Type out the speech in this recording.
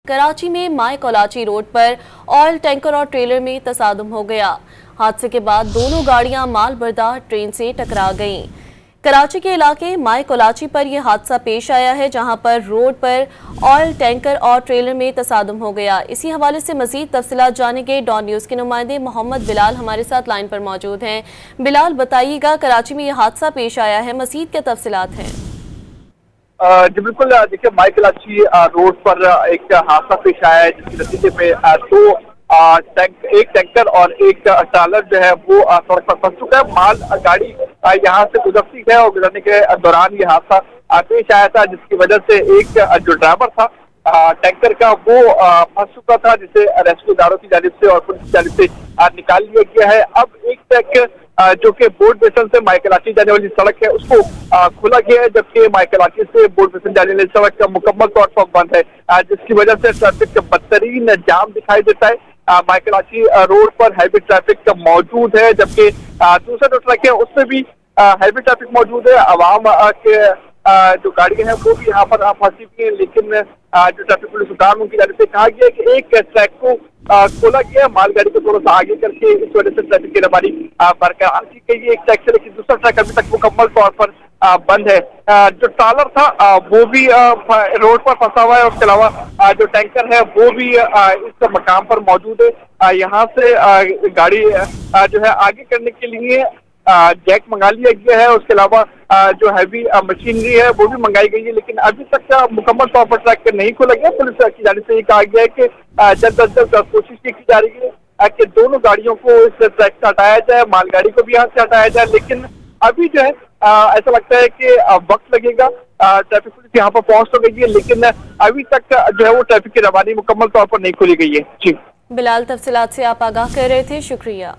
कराची में my कोलाची road पर oil tanker और ट्रेलर में तसादुम हो गया। हादसे के बाद दोनों गाड़ियां माल बरदार ट्रेन से टकरा गईं। कराची के इलाके माय कोलाची पर यह हादसा पेश आया है, जहां पर रोड पर ऑयल टैंकर और ट्रेलर में तसादुम हो गया। इसी हवाले से मजीद तफसीलात जानेंगे। डॉन न्यूज़ के नुमाइंदे मोहम्मद बिलाल हमारे साथ लाइन पर मौजूद हैं। बिलाल, बताइएगा, कराची में यह हादसा पेश आया है, मजीद क्या तफसीलात हैं? जी बिल्कुल, देखिए माय कोलाची रोड पर एक हादसा पेश आया है, जिसके नतीजे में एक टैंकर और एक ट्रालर जो है वो सड़क पर फंस चुका है। माल गाड़ी यहाँ से गुजरती है और गुजरने के दौरान ये हादसा पेश आया था, जिसकी वजह से एक जो ड्राइवर था टैंकर का वो फंस चुका था, जिसे रेस्क्यू इदारों की जानिब से और पुलिस की जानिब से निकाल लिया गया है। अब एक ट्रक जो कि बोर्ड बेसन से माय कोलाची जाने वाली सड़क है उसको खोला गया है, जबकि माय कोलाची से बोर्ड बेसन जाने वाली सड़क मुकम्मल तौर पर बंद है, जिसकी वजह से ट्रैफिक बदतरीन जाम दिखाई देता है। माय कोलाची रोड पर हैवी ट्रैफिक मौजूद है, जबकि दूसरा जो ट्रक है उसमें भी हैवी ट्रैफिक मौजूद है। आवाम के जो गाड़ियां हैं वो भी यहाँ पर फंसी हुई है, लेकिन जो ट्रैफिक पुलिस सुधार उनकी जानिब से कहा गया है कि एक ट्रैक को खोला गया है मालगाड़ी को थोड़ा सा आगे करके, इस वजह से ट्रैफिक की रवानी बरकरार की गई है एक ट्रैक से, लेकिन दूसरा ट्रैक अभी तक मुकम्मल तौर पर बंद है। जो ट्रालर था वो भी रोड पर फंसा हुआ है, और इसके अलावा जो टैंकर है वो भी इस मकाम पर मौजूद है। यहाँ से गाड़ी जो है आगे करने के लिए जैक मंगा लिया गया है, उसके अलावा जो हैवी मशीनरी है वो भी मंगाई गई है, लेकिन अभी तक मुकम्मल तौर पर ट्रैक नहीं खोला गया। पुलिस की जानिब से ये कहा गया है कि जल्द अज जल्द कोशिश की जा रही है कि दोनों गाड़ियों को इस ट्रैक से हटाया जाए, मालगाड़ी को भी यहाँ से हटाया जाए, लेकिन अभी जो है ऐसा लगता है कि वक्त लगेगा। ट्रैफिक पुलिस यहाँ पर पहुंच तो गई है, लेकिन अभी तक जो है वो ट्रैफिक की रवानी मुकम्मल तौर पर नहीं खोली गई है। जी बिलाल, तफसीलात से आप आगाह कर रहे थे, शुक्रिया।